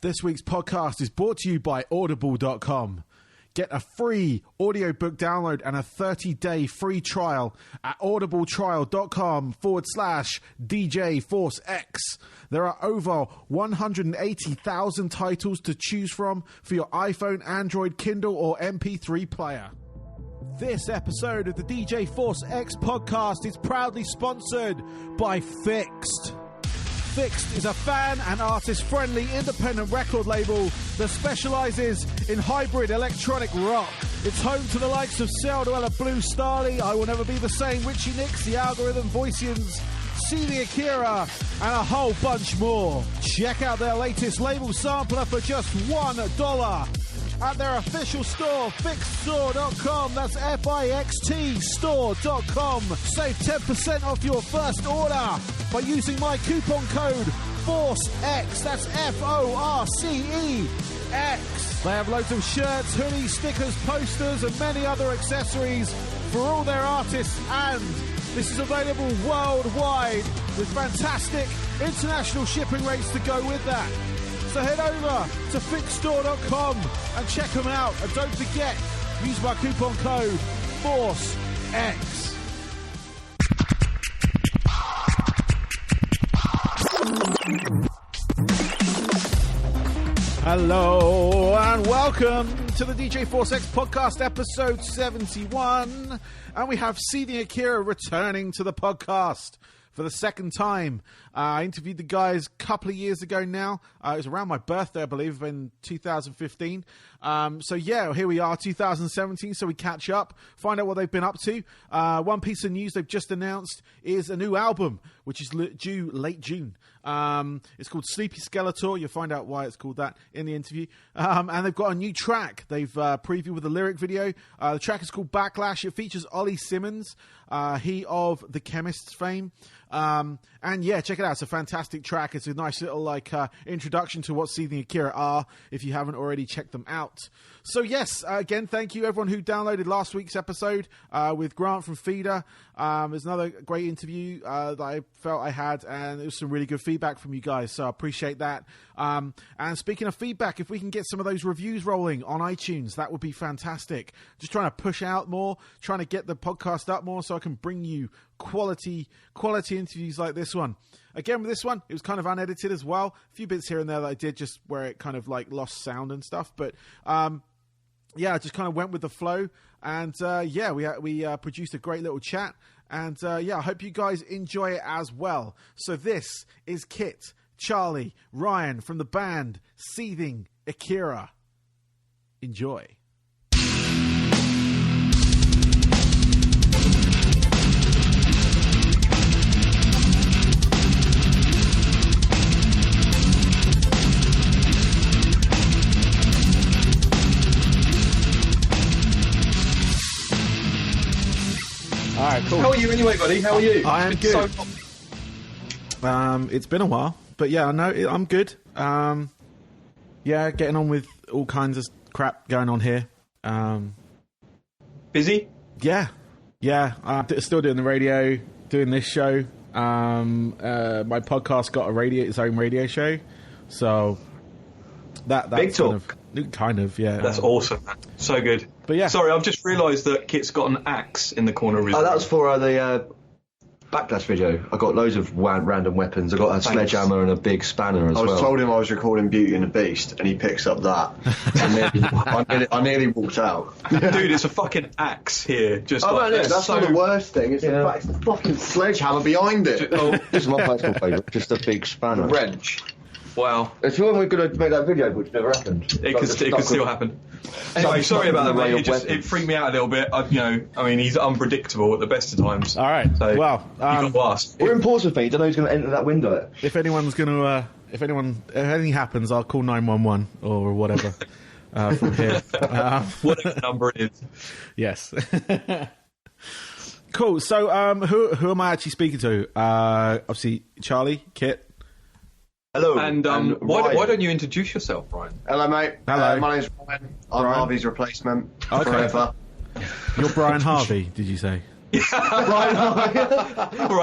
This week's podcast is brought to you by Audible.com. Get a free audiobook download and a 30-day free trial at audibletrial.com/DJ Force X. There are over 180,000 titles to choose from for your iPhone, Android, Kindle, or MP3 player. This episode of the DJ Force X podcast is proudly sponsored by Fixed. Fixed is a fan and artist-friendly independent record label that specialises in hybrid electronic rock. It's home to the likes of Seldwell, Blue Starly, I Will Never Be the Same, Richie Nix, The Algorithm, Voicians, Seething Akira, and a whole bunch more. Check out their latest label sampler for just $1 at their official store, fixedstore.com. That's FIXT store.com. Save 10% off your first order by using my coupon code FORCEX. That's FORCEX. They have loads of shirts, hoodies, stickers, posters, and many other accessories for all their artists, and this is available worldwide with fantastic international shipping rates to go with that. So head over to fixedstore.com and check them out. And don't forget, use my coupon code FORCEX. Hello and welcome to the DJ Force X podcast, episode 71. And we have Seething Akira returning to the podcast for the second time. I interviewed the guys a couple of years ago now. It was around my birthday, I believe, in 2015. So yeah, here we are, 2017, so we catch up, find out what they've been up to. One piece of news they've just announced is a new album, which is due late June. It's called Sleepy Skeletor. You'll find out why it's called that in the interview. And they've got a new track they've previewed with a lyric video. The track is called Backlash. It features Olly Simmons, he of The Chemist's fame. And yeah, check it out. It's a fantastic track. It's a nice little introduction to what Seething Akira are, if you haven't already checked them out. So yes, again, thank you everyone who downloaded last week's episode with Grant from Feeder. There's another great interview that I felt I had, and there was some really good feedback from you guys, so I appreciate that. And speaking of feedback, if we can get some of those reviews rolling on iTunes, that would be fantastic. Just trying to push out more, trying to get the podcast up more so I can bring you quality interviews like this one. Again, with this one, it was kind of unedited as well. A few bits here and there that I did just where it kind of like lost sound and stuff. But yeah, I just kind of went with the flow. And yeah, we produced a great little chat. And yeah, I hope you guys enjoy it as well. So this is Kit, Charlie, Ryan from the band Seething Akira. Enjoy. All right, cool. How are you anyway, buddy? How are you? I am good. It's been a while, but yeah, no, I'm good. Yeah, getting on with all kinds of crap going on here. Busy? Yeah. Still doing the radio, doing this show. My podcast got its own radio show, so that's Big talk. Kind of, yeah. That's awesome. So good. But yeah. Sorry, I've just realised that Kit's got an axe in the corner of his room. That was for the Backlash video. I got loads of random weapons. I got a sledgehammer and a big spanner as well. I told him I was recording Beauty and the Beast, and he picks up that. I nearly walked out. Dude, it's a fucking axe here. Just that's so... not the worst thing. It's the fucking sledgehammer behind it. This is my personal favourite. Just a big spanner. A wrench. Wow. It's when we're going to make that video, which never happened. It could still happen. Anyway, sorry about that, mate. It freaked me out a little bit. He's unpredictable at the best of times. All right. So well, you've got to ask. We're in Portsmouth, you don't know who's going to enter that window. If anything happens, I'll call 911 or whatever from here. Whatever number it is. Yes. Cool. So, who am I actually speaking to? Obviously, Charlie, Kit. Hello. And why don't you introduce yourself, Ryan? Hello, mate. Hello. My name's Ryan. I'm Harvey's replacement forever. You're Brian Harvey, did you say? Right,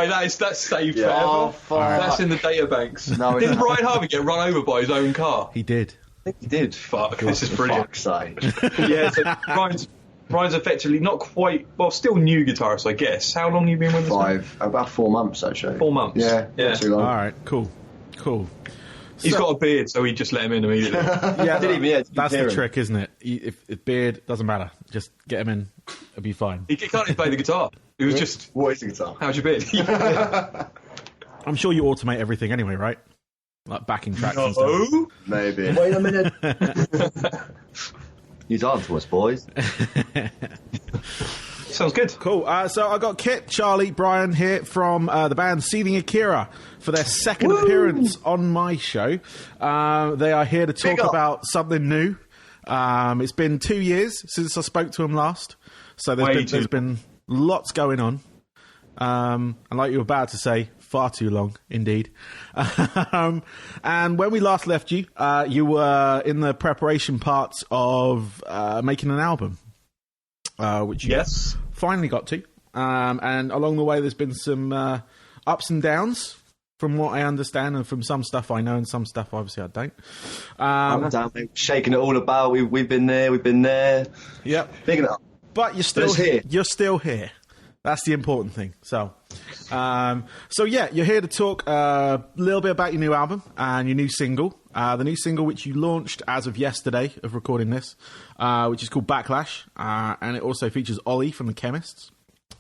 that's saved forever. Oh, fuck. That's in the databanks. No, Didn't Brian Harvey get run over by his own car? He did. I think he did. Fuck, this is brilliant. Fuck's sake. Yeah, so Brian's effectively not quite, well, still new guitarist, I guess. How long have you been with this? About 4 months, actually. 4 months. Yeah, not too long. All right, cool. He's got a beard, so he just let him in immediately. Yeah, Did that's the trick, isn't it? If beard doesn't matter, just get him in, it'll be fine. He can't even play the guitar. It was just, What is the guitar? how's your beard? I'm sure you automate everything anyway, right? Like backing tracks and stuff. No. Maybe. Wait a minute. You dance to us, boys. Sounds good. Cool. So I got Kit, Charlie, Brian here from the band Seething Akira for their second appearance on my show. They are here to talk up. something new. It's been 2 years since I spoke to them last, so there's been lots going on. And like you were about to say, far too long indeed. And when we last left you, you were in the preparation parts of making an album, which you finally got to. And along the way, there's been some ups and downs, from what I understand, and from some stuff I know and some stuff obviously I don't. I'm down, shaking it all about. We've been there. Yep. Picking it up. But you're still here. That's the important thing. So yeah, you're here to talk a little bit about your new album and your new single. The new single, which you launched as of yesterday of recording this, which is called Backlash, and it also features Olly from the Chemists,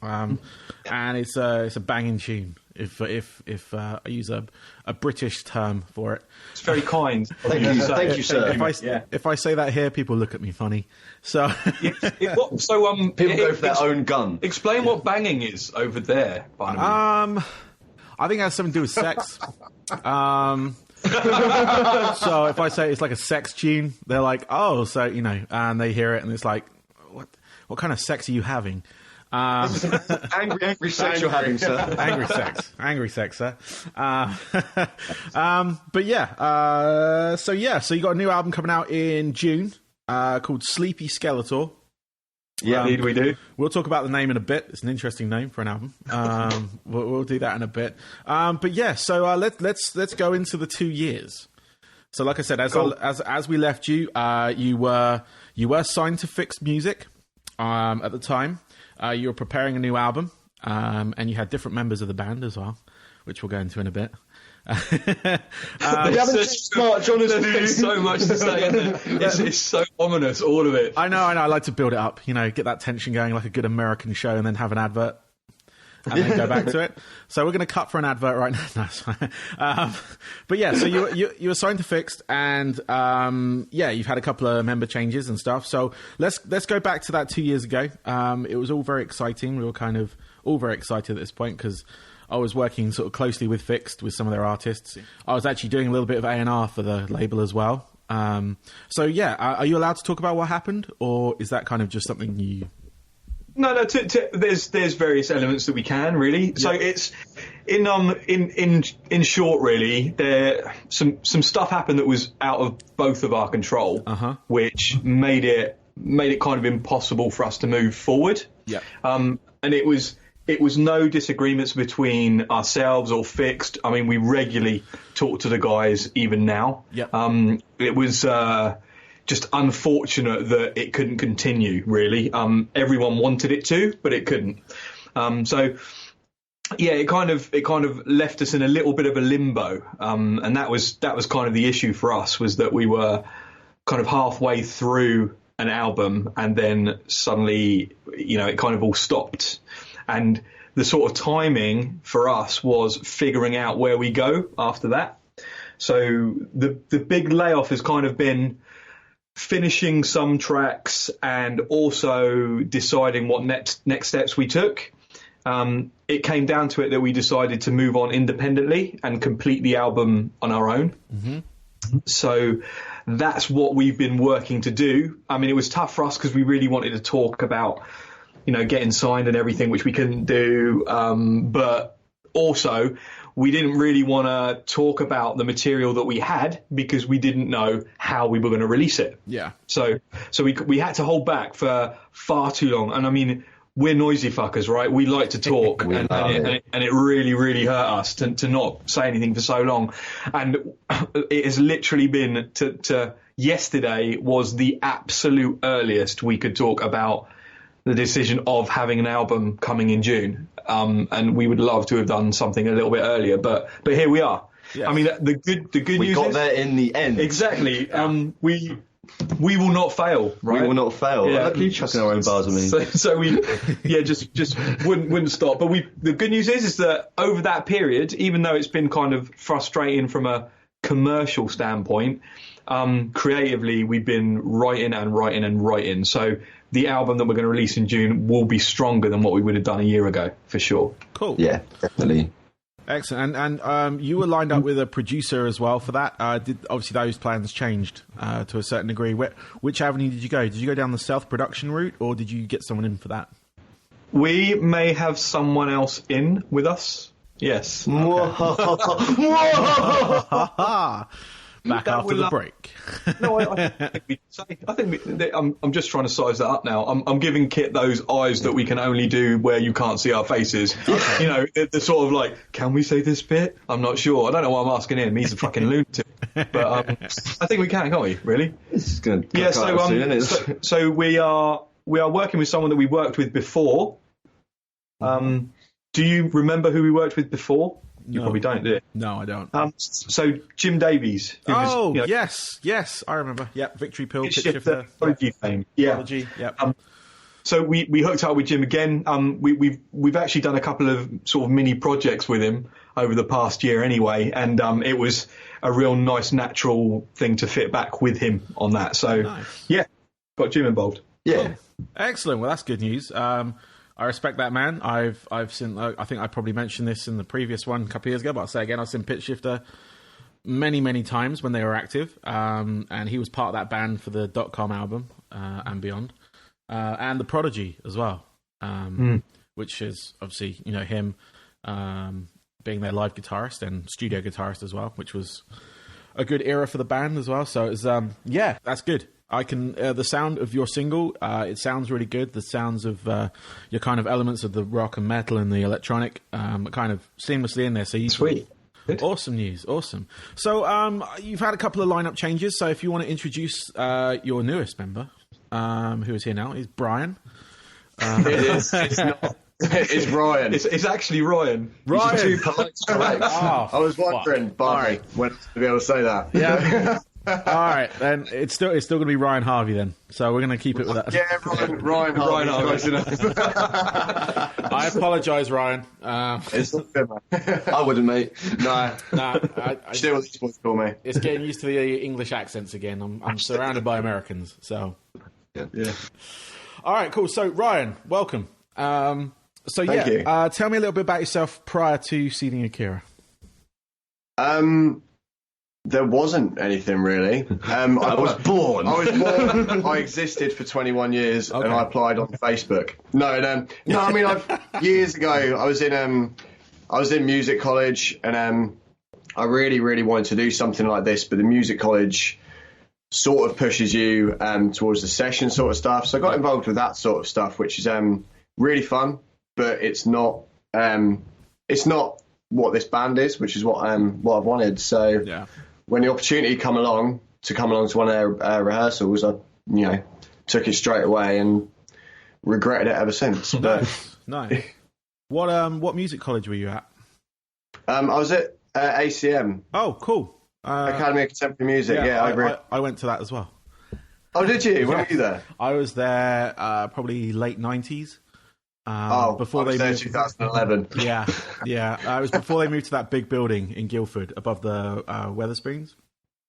and it's a banging tune. If I use a British term for it, It's very kind. Thank you, sir. If I say that here, people look at me funny. So People go for their own gun. Explain what banging is over there, Barnaby. I think it has something to do with sex. So if I say it's like a sex tune, they're like, oh, so, and they hear it and it's like, what kind of sex are you having? Angry sex you're having, sir. Angry sex, sir. But yeah, so you got a new album coming out in June, called Sleepy Skeletor. Yeah, indeed we do. We'll talk about the name in a bit. It's an interesting name for an album. We'll do that in a bit. But yeah, so let's go into the 2 years. So like I said, as we left you, you were signed to Fixed Music at the time. You were preparing a new album, and you had different members of the band as well, which we'll go into in a bit. There's so much to say, isn't it? It's so ominous, all of it. I know. I like to build it up, get that tension going like a good American show, and then have an advert, and then go back to it. So we're going to cut for an advert right now. No, it's fine. But yeah, so you were signed to Fixed, and you've had a couple of member changes and stuff. So let's go back to that 2 years ago. It was all very exciting. We were kind of all very excited at this point because I was working sort of closely with Fixed, with some of their artists. I was actually doing a little bit of A&R for the label as well. So yeah, are you allowed to talk about what happened, or is that kind of just something you... No. There's various elements that we can really. Yeah. So it's in short, really. There some stuff happened that was out of both of our control, which made it kind of impossible for us to move forward. Yeah. And it was no disagreements between ourselves or Fixed. I mean, we regularly talk to the guys even now. Yeah. It was just unfortunate that it couldn't continue, really. Everyone wanted it to, but it couldn't. So yeah, it kind of left us in a little bit of a limbo. And that was kind of the issue for us, was that we were kind of halfway through an album and then suddenly, it kind of all stopped. And the sort of timing for us was figuring out where we go after that. So the big layoff has kind of been finishing some tracks and also deciding what next steps we took. It came down to it that we decided to move on independently and complete the album on our own. Mm-hmm. So that's what we've been working to do. I mean, it was tough for us because we really wanted to talk about, getting signed and everything, which we couldn't do. But also, we didn't really want to talk about the material that we had because we didn't know how we were going to release it. Yeah. So we had to hold back for far too long. And I mean, we're noisy fuckers, right? We like to talk, and it really, really hurt us to not say anything for so long. And it has literally been to yesterday was the absolute earliest we could talk about the decision of having an album coming in June. And we would love to have done something a little bit earlier, but here we are. Yes. I mean, the good news we got there in the end. Exactly. We will not fail, right? We will not fail. Yeah. Look, you chucking our own bars at me. So we, just wouldn't stop. But the good news is that over that period, even though it's been kind of frustrating from a commercial standpoint, creatively we've been writing. So the album that we're going to release in June will be stronger than what we would have done a year ago, for sure. Cool. Yeah, definitely. Excellent. And you were lined up with a producer as well for that. Obviously those plans changed to a certain degree. Which avenue did you go? Did you go down the self-production route, or did you get someone in for that? We may have someone else in with us. Yes. Back after the break. No, I think I'm just trying to size that up now. I'm giving Kit those eyes that we can only do where you can't see our faces. You know, the sort of like, can we say this bit? I'm not sure. I don't know why I'm asking him. He's a fucking lunatic. But I think we can, can't we? Really? It's going to so we are working with someone that we worked with before. Do you remember who we worked with before? You probably don't, do you? No, I don't. So Jim Davies. Yes, I remember. Yep, Victory Pill, Pitch Shifter. Prodigy fame. Yeah. Prodigy, yep. So we hooked up with Jim again. We've actually done a couple of sort of mini projects with him over the past year anyway, and it was a real nice natural thing to fit back with him on that. So yeah, got Jim involved. Yeah. Cool. Excellent. Well, that's good news. I respect that man. I've seen. I think I probably mentioned this in the previous one a couple of years ago, but I'll say again. I've seen Pitch Shifter many times when they were active, and he was part of that band for the .com album and beyond, and the Prodigy as well, which is obviously him being their live guitarist and studio guitarist as well, which was a good era for the band as well. So it's that's good. I can the sound of your single. It sounds really good. The sounds of your kind of elements of the rock and metal and the electronic, kind of seamlessly in there. So sweet, awesome news, awesome. So you've had a couple of lineup changes. So if you want to introduce your newest member, who is here now, is Brian. It is. It's not. It's Ryan. It's actually Ryan. Ryan. Too polite to correct. I was wondering, Barney, when to be able to say that. Yeah. All right, then it's still going to be Ryan Harvey then. So we're going to keep it with that. Yeah, Ryan Harvey. I apologise, Ryan. It's not good, man. I wouldn't, mate. No. Still what these boys call me. It's getting used to the English accents again. I'm surrounded by Americans, so yeah. All right, cool. So Ryan, welcome. Thank you. Tell me a little bit about yourself prior to Seething Akira. There wasn't anything really. I was born. I existed for 21 years, and I applied on Facebook. No. I mean, years ago, I was in music college, and I really, really wanted to do something like this, but the music college sort of pushes you towards the session sort of stuff. So I got involved with that sort of stuff, which is really fun, but it's not what this band is, which is what I've wanted. So when the opportunity come along to one of their rehearsals, I took it straight away and regretted it ever since. But nice. What music college were you at? I was at ACM. Oh, cool. Academy of Contemporary Music. I went to that as well. Oh, did you? When were you there? I was there probably late 90s. Before they moved 2011. Yeah. It was before they moved to that big building in Guildford above the Wetherspoons.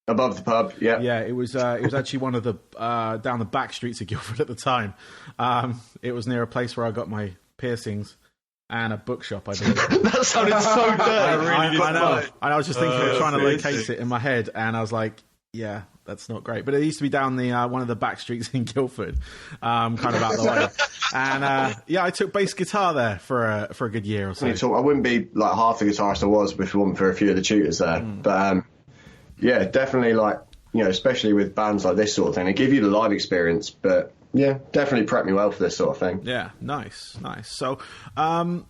Above the pub, yeah. Yeah, it was actually one of the down the back streets of Guildford at the time. It was near a place where I got my piercings and a bookshop, I believe. That sounded so dirty. I know. And I was just thinking of trying to locate it in my head, and I was like, yeah, that's not great. But it used to be down the one of the back streets in Guildford, kind of out the way. And I took bass guitar there for a good year or so. I wouldn't be like half the guitarist I was if it wasn't for a few of the tutors there. But definitely especially with bands like this sort of thing, they give you the live experience, but Yeah, definitely prepped me well for this sort of thing. Yeah, nice. So, are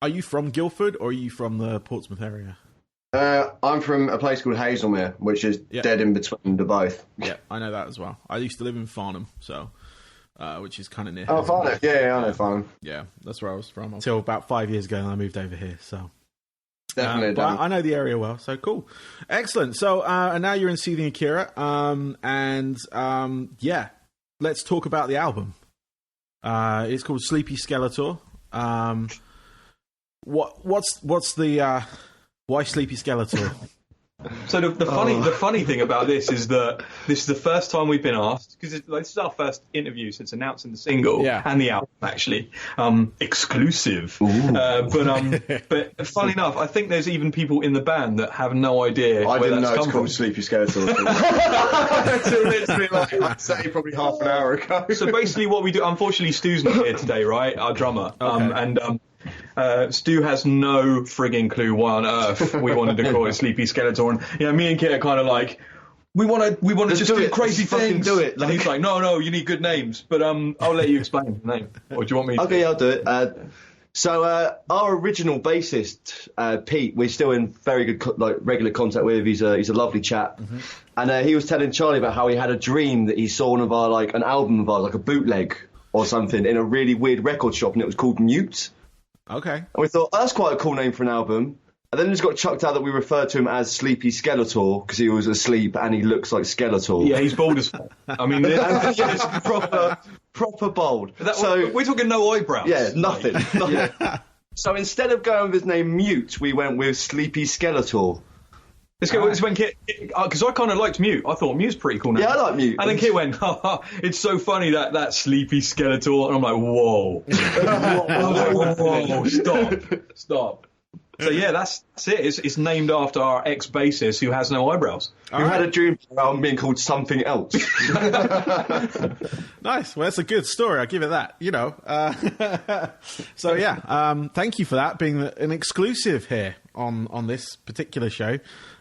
you from Guildford or are you from the Portsmouth area? I'm from a place called Hazelmere, which is dead in between the both. Yeah, I know that as well. I used to live in Farnham, so which is kind of near. Oh, Farnham. Yeah, I know Farnham. Yeah, that's where I was from until about 5 years ago, and I moved over here. So. Definitely. But I know the area well, so cool. Excellent. So, and now you're in Seething Akira, let's talk about the album. It's called Sleepy Skeletor. What's the why Sleepy Skeletor? So the funny thing about this is that this is the first time we've been asked, because this is our first interview since announcing the single and the album, actually, exclusive. But funny enough, I think there's even people in the band that have no idea. I didn't know it's called called Sleepy Skeletor until literally, I'd say, probably half an hour ago. So basically, what we do, unfortunately, Stu's not here today, right? Our drummer, Stu has no frigging clue why on earth we wanted to call it Sleepy Skeletor, and me and Kit are kind of like, we want to just do crazy things. Do it. And he's like, no, you need good names. But I'll let you explain the name. Or do you want me to? Okay, I'll do it. So our original bassist, Pete, we're still in very good regular contact with. He's a lovely chap, and he was telling Charlie about how he had a dream that he saw one of our an album of ours, like a bootleg or something, in a really weird record shop, and it was called Mute. Okay. And we thought, that's quite a cool name for an album. And then it just got chucked out that we referred to him as Sleepy Skeletor because he was asleep and he looks like Skeletor. Yeah, he's bald as fuck. I mean, it's proper bald. So we're talking no eyebrows. Yeah, nothing. Yeah. So instead of going with his name Mute, we went with Sleepy Skeletor. It's when Kit, because I kind of liked Mute. I thought Mute's pretty cool name. Yeah, I like Mute. And then Kit went, it's so funny that Sleepy Skeletor. And I'm like, whoa. Whoa, stop. So yeah, that's it. It's named after our ex-bassist who has no eyebrows. Who had a dream about being called something else. Nice. Well, that's a good story. I'll give it that, So yeah, thank you for that, being an exclusive here on this particular show.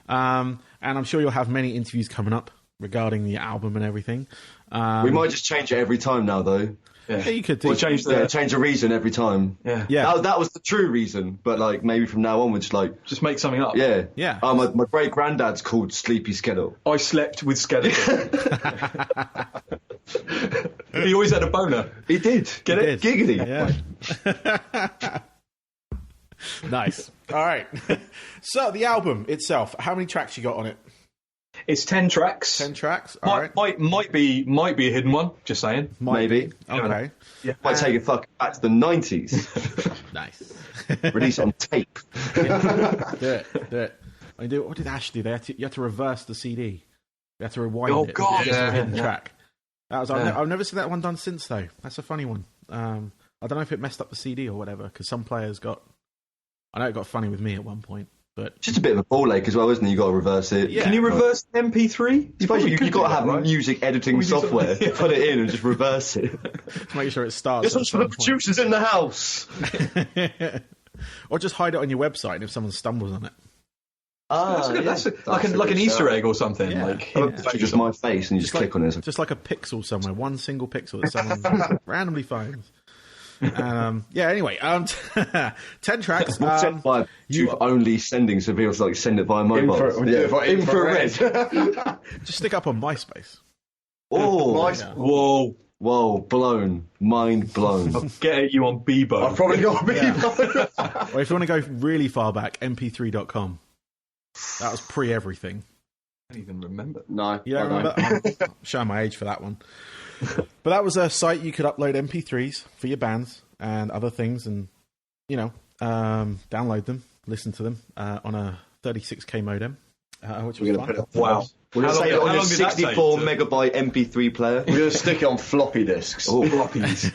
And I'm sure you'll have many interviews coming up regarding the album and everything. We might just change it every time now, though. Yeah, you could do. Or change the reason every time. Yeah. That was the true reason, but maybe from now onwards, just make something up. Yeah. My great granddad's called Sleepy Skeletor. I slept with Skeletor. He always had a boner. He did. Get it? Giggity. Yeah. Nice. All right. So the album itself, how many tracks you got on it? It's 10 tracks. 10 tracks. All right. Might be a hidden one. Just saying. Maybe. Okay. Yeah. Might take it back to the 90s. Nice. Release on tape. Do it. What did Ash do? You had to reverse the CD. You had to rewind it. Oh God! Just a hidden track. That was. I've never seen that one done since though. That's a funny one. I don't know if it messed up the CD or whatever, because some players got. I know it got funny with me at one point. But just a bit of a ball ache as well, isn't it? You got to reverse it. Yeah. Can you reverse MP3? You got to have music editing software. Put it in and just reverse it. To make sure it starts. This one's for the producers in the house. Or just hide it on your website, and if someone stumbles on it. That's like an Easter egg or something. Yeah. Just my face, and you just click on it. Just like a pixel somewhere, one single pixel that someone randomly finds. Anyway, 10 tracks. You're only sending, so people send it via mobile. Infrared. Just stick up on MySpace. Oh, whoa, blown. Mind blown. I'll get you on Bebo. I've probably got Bebo. Well, if you want to go really far back, mp3.com. That was pre-everything. I don't even remember. No. You don't remember? I'm showing my age for that one. But that was a site you could upload MP3s for your bands and other things, and download them, listen to them on a 36k modem, which was fun. Wow! We're going to say it on a 64 megabyte MP3 player. We're going to stick it on floppy disks. Oh, floppies!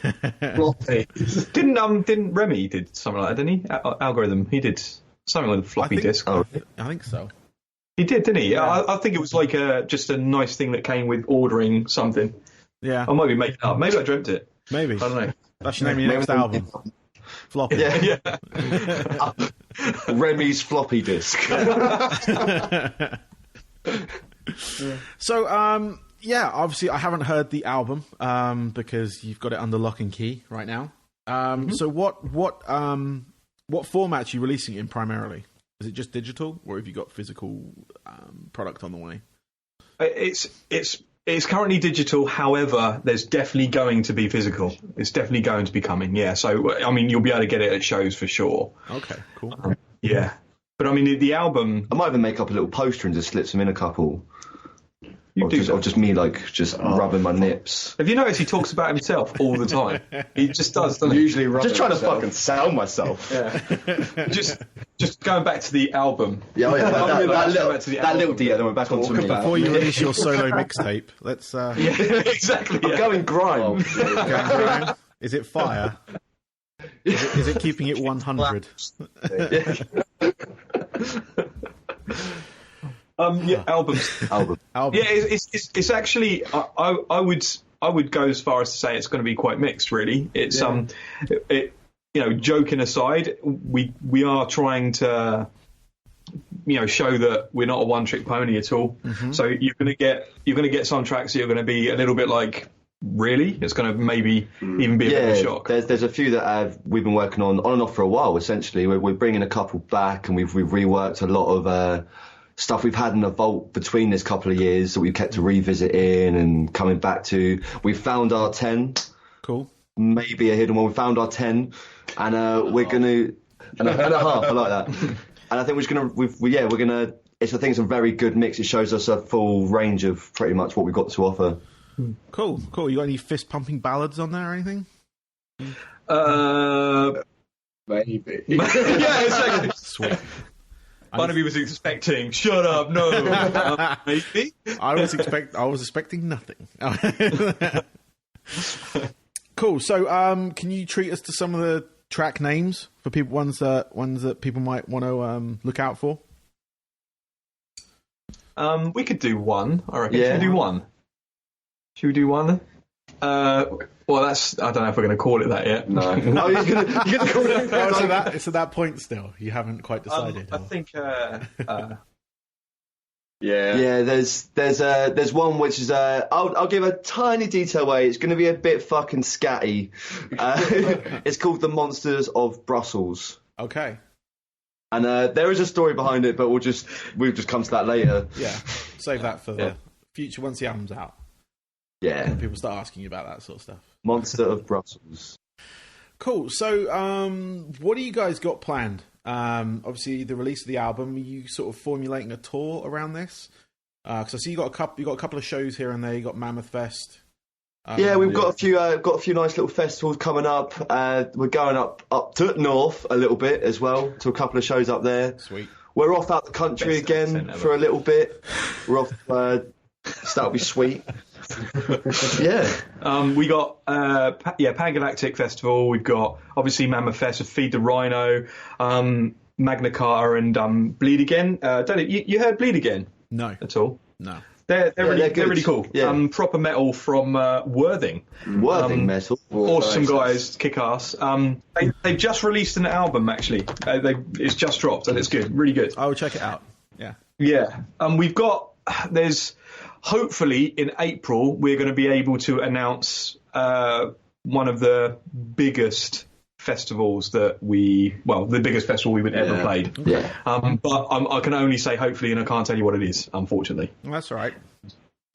Floppies. Didn't Remy did something like that? Didn't he? Algorithm. He did something with a floppy disk. I think so. He did, didn't he? Yeah. I think it was like just a nice thing that came with ordering something. Yeah. I might be making it up. Maybe I dreamt it. Maybe. I don't know. That's your name of your next album. Floppy. Yeah. Remy's floppy disk. So, Yeah, obviously I haven't heard the album because you've got it under lock and key right now. So what format are you releasing it in primarily? Is it just digital, or have you got physical product on the way? It's currently digital. However, there's definitely going to be physical. It's definitely going to be coming. Yeah. So I mean, you'll be able to get it at shows for sure. Okay. Cool. Yeah. But I mean, the album. I might even make up a little poster and just slip some in a couple. Or just me, just rubbing my nips. Have you noticed he talks about himself all the time? He just does, doesn't he? Usually Just trying to fucking sell myself. Yeah. just going back to the album. Yeah, that little detail, then we're back onto me. Before you release your solo mixtape, let's... Yeah, exactly. I'm going grime. Going grime. Is it fire? Is it keeping it 100? Albums. Album. Yeah, it's actually I would go as far as to say it's going to be quite mixed. Really, it's joking aside, we are trying to show that we're not a one-trick pony at all. Mm-hmm. So you're going to get some tracks that you're going to be a little bit like, really? It's going to maybe even be a bit of a shock. There's a few that we've been working on and off for a while. Essentially, we're bringing a couple back, and we've reworked a lot of stuff we've had in the vault between this couple of years that we've kept revisiting and coming back to. We found our 10. Cool. Maybe a hidden one. We found our 10, and we're going to and a half. I like that. And I think we're gonna. It's I think it's a very good mix. It shows us a full range of pretty much what we've got to offer. Cool. You got any fist pumping ballads on there or anything? Maybe. Yeah, exactly. Sweet. Barnaby was expecting. Shut up, no. Maybe. I was expecting nothing. Cool. So, can you treat us to some of the track names for people, ones that people might want to look out for? We could do one. I reckon. Yeah. Should we do one? Well, that's. I don't know if we're going to call it that yet. No. You're gonna call it. It's at that point still. You haven't quite decided. I think. Yeah. There's one which is I'll give a tiny detail away. It's going to be a bit fucking scatty. It's called The Monsters of Brussels. Okay. And there is a story behind it, but we'll just come to that later. Yeah. Save that for the future once the album's out. Yeah. And people start asking you about that sort of stuff. Monster of Brussels. Cool. So, what do you guys got planned? Obviously, the release of the album. Are you sort of formulating a tour around this? Because I see you got a couple of shows here and there. You got Mammoth Fest. We've got a few nice little festivals coming up. We're going up to north a little bit as well, to a couple of shows up there. Sweet. We're off out the country again for a little bit. We're off. So that'll be sweet. Yeah. We got Pan Galactic Festival. We've got obviously Mammoth Fest with Feed the Rhino, Magna Carta, and Bleed Again. Don't know, you heard Bleed Again? No. At all? No. They're really cool. Yeah. Proper metal from Worthing. Worthing metal. Awesome guys, kick ass. They've just released an album actually. It's just dropped and it's good, really good. I will check it out. Yeah. Yeah. There's hopefully in April we're going to be able to announce one of the biggest festivals the biggest festival we would ever played. Yeah. But I can only say hopefully, and I can't tell you what it is, unfortunately. Well, that's all right.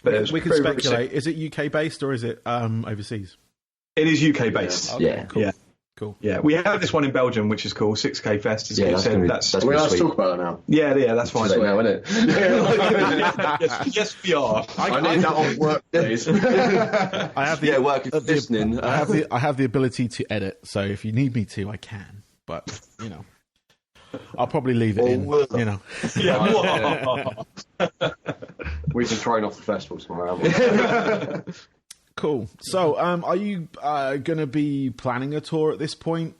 But we can speculate. Is it UK based or is it overseas? It is UK based. Okay, Yeah. Cool. Yeah. Cool. Yeah, we have this one in Belgium, which is cool. 6K Fest. As Yeah, you said, that's We're allowed to talk about that now. yeah, that's fine. Right now, isn't it? yes, we are. I need that on work, please. I have the work is listening. I have the ability to edit, so if you need me to, I can. But I'll probably leave it in. We've been thrown off the festival tomorrow. Cool. So, are you going to be planning a tour at this point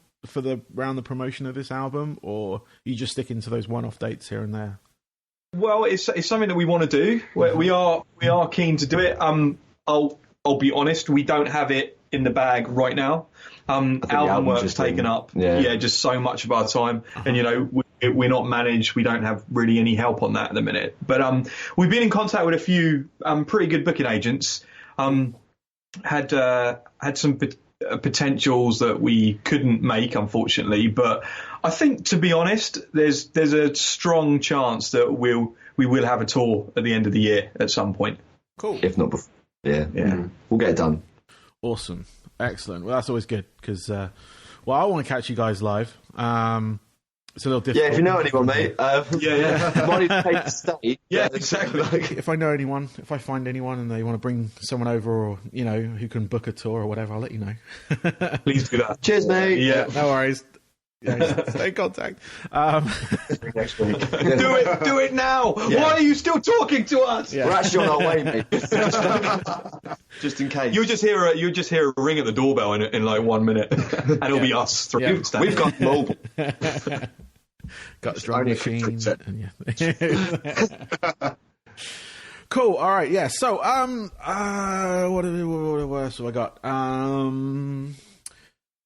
around the promotion of this album, or are you just sticking to those one-off dates here and there? Well, it's something that we want to do. We are keen to do it. I'll be honest, we don't have it in the bag right now. Album work's taken up. Yeah, just so much of our time, and we're not managed. We don't have really any help on that at the minute. But we've been in contact with a few pretty good booking agents. Had some potentials that we couldn't make, unfortunately. But I think, to be honest, there's a strong chance that we will have a tour at the end of the year at some point. Cool. If not before. Yeah. We'll get it done. Awesome. Excellent. Well, that's always good because, I want to catch you guys live. It's a little difficult. Yeah, if you know anyone, mate. Money to pay to stay. Yeah, exactly. If I know anyone, if I find anyone and they want to bring someone over or, who can book a tour or whatever, I'll let you know. Please do that. Cheers, mate. Yeah. No worries. Yeah, stay in contact. Next week. Do it now. Yeah. Why are you still talking to us? Yeah. We're actually on our way, mate. Just in case. You'll just hear a ring at the doorbell in like 1 minute, and it'll be us. Yeah. We've got mobile. Got a drum machine. Cool. All right. Yeah. So, what else have I got?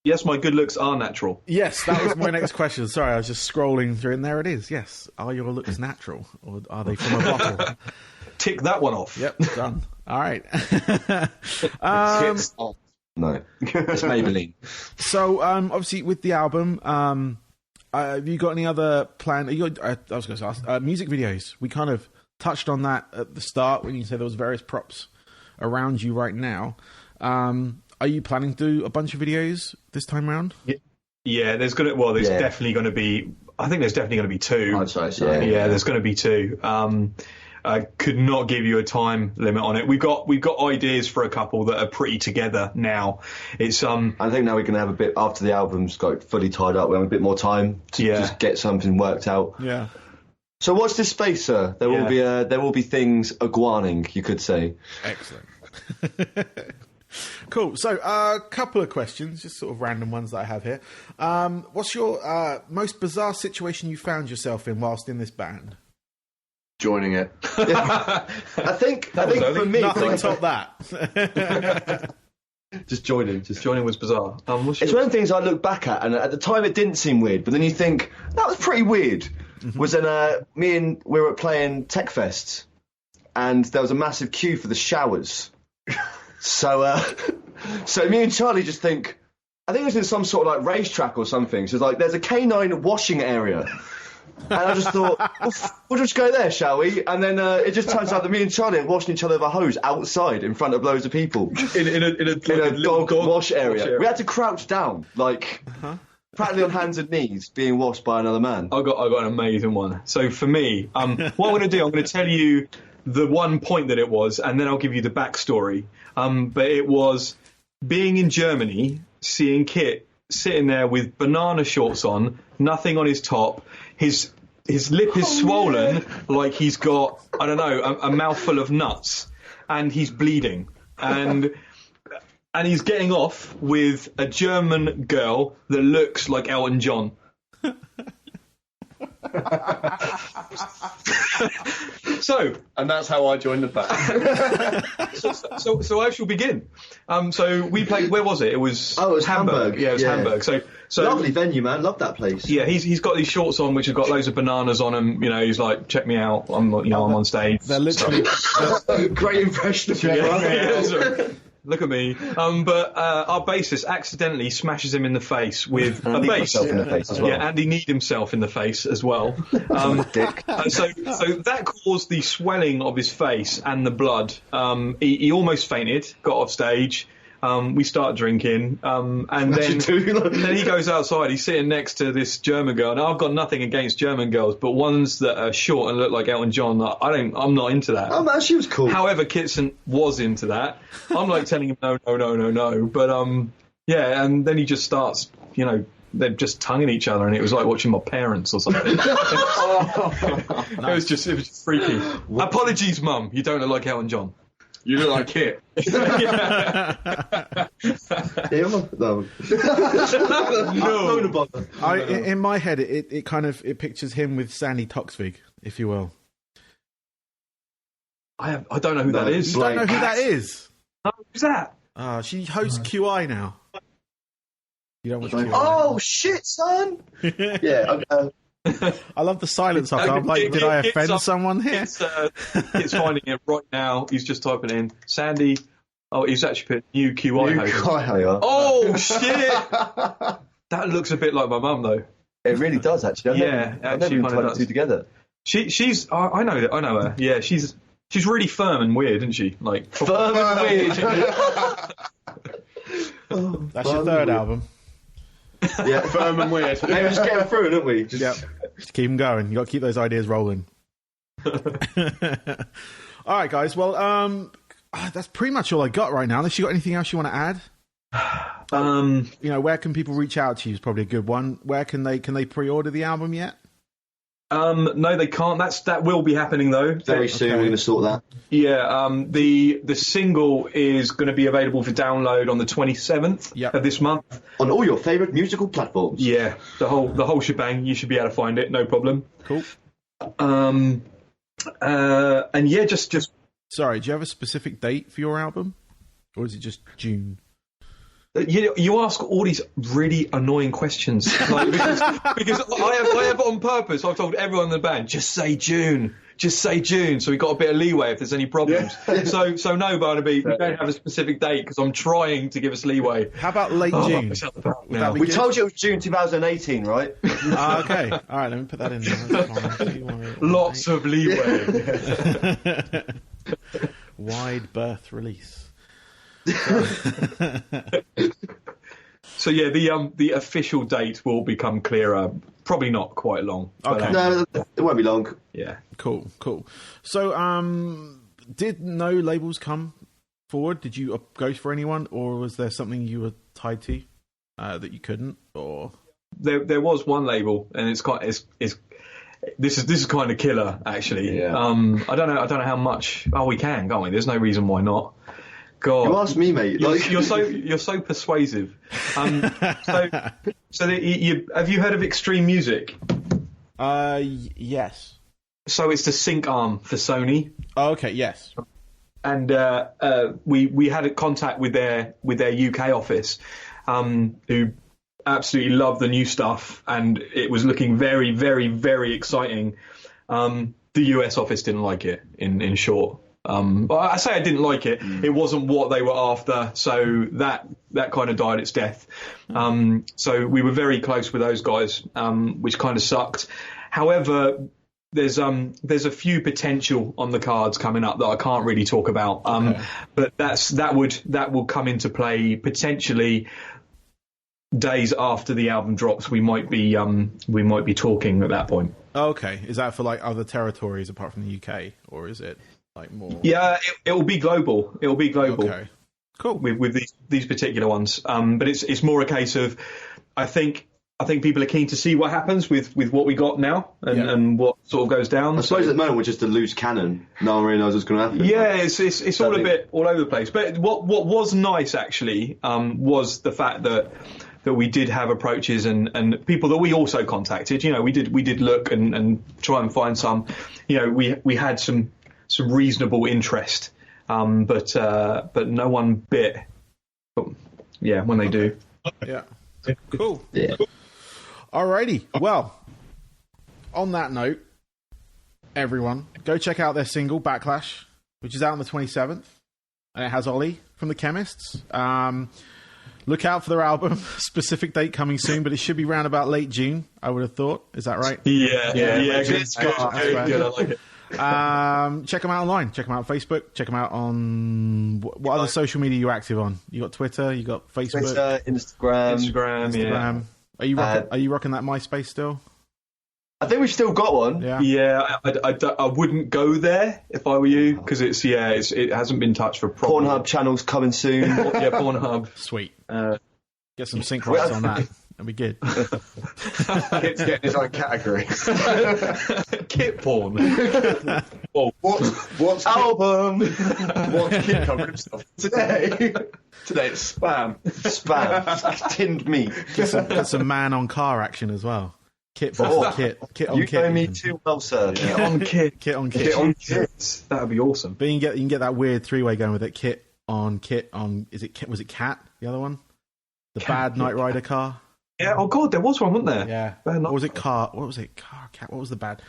Yes, my good looks are natural. Yes, that was my next question. Sorry, I was just scrolling through, and there it is. Yes, are your looks natural, or are they from a bottle? Tick that one off. Yep, done. All right. No, it's Maybelline. So, obviously, with the album, have you got any other plan? I was going to ask music videos. We kind of touched on that at the start when you said there was various props around you right now. Are you planning to do a bunch of videos this time around? Yeah, there's definitely going to be. I think there's definitely going to be two. I'd say so. Yeah, there's going to be two. I could not give you a time limit on it. We've got ideas for a couple that are pretty together now. It's I think now we're going to have a bit after the album's got fully tied up. We have a bit more time to just get something worked out. Yeah. So watch this space, sir. There will be things iguaning, you could say. Excellent. Cool. So, a couple of questions, just sort of random ones that I have here. What's your most bizarre situation you found yourself in whilst in this band? Joining it. I think for me, nothing top that. Just joining was bizarre. It's one of the things I look back at, and at the time it didn't seem weird, but then you think that was pretty weird. Mm-hmm. Was then we were playing Tech Fest, and there was a massive queue for the showers. So me and Charlie just think, I think it was in some sort of like racetrack or something. So it's like there's a canine washing area. And I just thought, we'll just go there, shall we? And then it just turns out that me and Charlie are washing each other with a hose outside in front of loads of people. in a dog wash area. We had to crouch down, like practically on hands and knees, being washed by another man. I got an amazing one. So for me, what I'm going to do, I'm going to tell you the one point that it was, and then I'll give you the backstory. But it was being in Germany, seeing Kit sitting there with banana shorts on, nothing on his top. His lip is swollen like he's got, I don't know, a mouthful of nuts, and he's bleeding. And he's getting off with a German girl that looks like Elton John. And that's how I joined the band. So I shall begin. So we played. Where was it? It was Hamburg. Yeah, it was Hamburg. So lovely venue, man. Love that place. Yeah, he's got these shorts on which have got loads of bananas on them. He's like, check me out. I'm on stage. They're literally great impression of you. Yeah, look at me. But our bassist accidentally smashes him in the face with a bass. In the face as well. Yeah, and he kneed himself in the face as well. Dick. So that caused the swelling of his face and the blood. He almost fainted, got off stage. We start drinking, and then he goes outside. He's sitting next to this German girl. Now, I've got nothing against German girls, but ones that are short and look like Elton John, I'm not into that. Oh man, she was cool. However, Kitson was into that. I'm like telling him no. But and then he just starts, they're just tonguing each other, and it was like watching my parents or something. It was just freaky. Apologies, Mum. You don't look like Elton John. You look like Kit. In my head, it kind of pictures him with Sandy Toksvig, if you will. I don't know who that is. You don't know who that is? No, who's that? She hosts QI now. You don't watch QI? Oh shit, son! Yeah. I love the silence after. I'm like, did I offend someone here? He's finding it right now. He's just typing in Sandy. Oh, he's actually put new QI holder. Oh shit! That looks a bit like my mum though. It really does, actually. I've never even tied the two together. She's. I know her. Yeah, she's really firm and weird, isn't she? Like firm and weird. That's your third album. Yeah, firm and weird. Maybe just get them through, don't we? Just keep them going. You got to keep those ideas rolling. All right, guys. Well, that's pretty much all I got right now. Unless you got anything else you want to add? Where can people reach out to you is probably a good one. Where can they pre-order the album yet? No, they can't. That will be happening though. Very soon. We're going to sort that. Yeah. The single is going to be available for download on the 27th of this month on all your favourite musical platforms. Yeah, the whole shebang. You should be able to find it, no problem. Cool. And yeah, just. Sorry, do you have a specific date for your album, or is it just June? You ask all these really annoying questions, like, because I have on purpose. I've told everyone in the band, just say June, so we got a bit of leeway if there's any problems. Yeah. So no, Barnaby, we don't have a specific date because I'm trying to give us leeway. How about late June? We told you it was June 2018, right? Okay, all right, let me put that in there. Lots of leeway. Wide berth release. So yeah, the official date will become clearer. Probably not quite long. Okay. No, it won't be long. Yeah. Cool. So, did no labels come forward? Did you go for anyone, or was there something you were tied to that you couldn't? Or there was one label, and this is kind of killer actually. Yeah. I don't know how much. Oh, we can, can't we? There's no reason why not. God. You asked me, mate. You're so persuasive. Have you heard of Extreme Music? Yes. So it's the sync arm for Sony. Oh, okay, yes. And we had a contact with their UK office, who absolutely loved the new stuff, and it was looking very, very, very exciting. The US office didn't like it. In short. I say I didn't like it. It wasn't what they were after, so that kind of died its death. So we were very close with those guys, which kind of sucked. However, there's a few potential on the cards coming up that I can't really talk about. But that will come into play potentially days after the album drops. We might be talking at that point. Okay, is that for like other territories apart from the UK, or is it? Like more. Yeah, it will be global. It will be global. Okay, cool. With these particular ones, but it's more a case of I think people are keen to see what happens with what we got now and what sort of goes down. I suppose at the moment we're just a loose cannon. No one really knows what's going to happen. Yeah, it's all a bit all over the place. But what was nice actually was the fact that we did have approaches and people that we also contacted. We did look and try and find some. We had some reasonable interest, but no one bit. But yeah, when they do. Yeah. Cool. Yeah. Alrighty. Well, on that note, everyone, go check out their single Backlash, which is out on the 27th, and it has Olly from the Chemists. Look out for their album. Specific date coming soon, but it should be round about late June, I would have thought. Is that right? Yeah. Good. I like it. Check them out online. Check them out on Facebook. Check them out on what other social media are you active on? You got Twitter. You got Facebook. Twitter, Instagram. Yeah. Are you rocking that MySpace still? I think we've still got one. Yeah. I wouldn't go there if I were you because it hasn't been touched for probably. Pornhub channels coming soon. Yeah, Pornhub. Sweet. Get some sync rights on that. That'd be good. Kit's getting his own category. Kit porn. Well, what's album? What's Kit covering himself today? Today it's spam. Tinned meat. Get some man on car action as well. Kit versus Kit. Kit on Kit. You know me too well, sir. Kit on Kit. Kit on Kit. Kit on Kit. That'd be awesome. But you can get that weird three-way going with it. Kit on. Was it Cat? The other one. The bad Knight Rider car. Yeah. Oh God, there was one, wasn't there? Yeah. What was it? Car? What was it? Car Cat? What was the bad?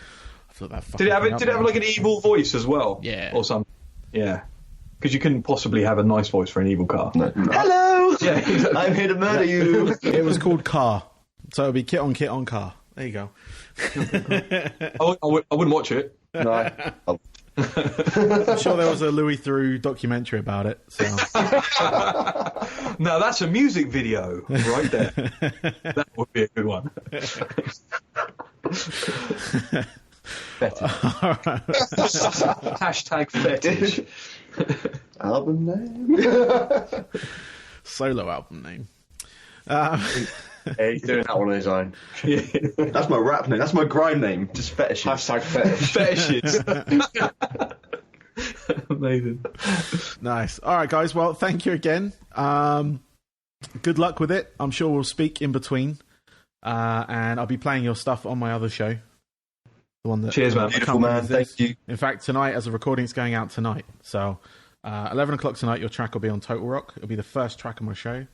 I thought that. Did it have? Did it have like an evil voice as well? Yeah. Or something? Yeah. Because you couldn't possibly have a nice voice for an evil car. No. Hello! Yeah, exactly. I'm here to murder you. It was called Car. So it would be Kit on Car. There you go. I wouldn't watch it. No. Oh. I'm sure there was a Louis Theroux documentary about it. So. Now that's a music video right there. That would be a good one. Hashtag fetish. Album name? Solo album name. Yeah, he's doing that one on his own. Yeah. That's my rap name. That's my grime name. Just fetishes. Hashtag fetish. Fetishes. Amazing. Nice. All right, guys. Well, thank you again. Good luck with it. I'm sure we'll speak in between. And I'll be playing your stuff on my other show. The one that Cheers, man. Beautiful man. Thank you. In fact, tonight, as a recording, it's going out tonight. So 11 o'clock tonight, your track will be on Total Rock. It'll be the first track of my show.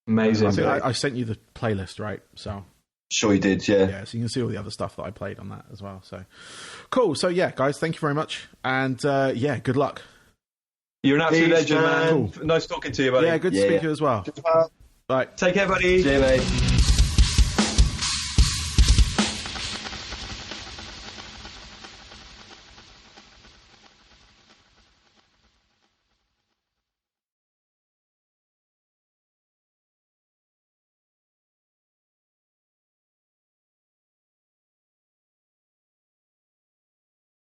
Amazing. I sent you the playlist, right? So Sure you did, yeah. yeah, so you can see all the other stuff that I played on that as well. So cool. So yeah, guys, thank you very much, and yeah, good luck. You're an absolute Peace, legend, man. Cool. Nice talking to you, buddy. Yeah, good to speak to you as well. Bye. Take care, buddy. See you, mate.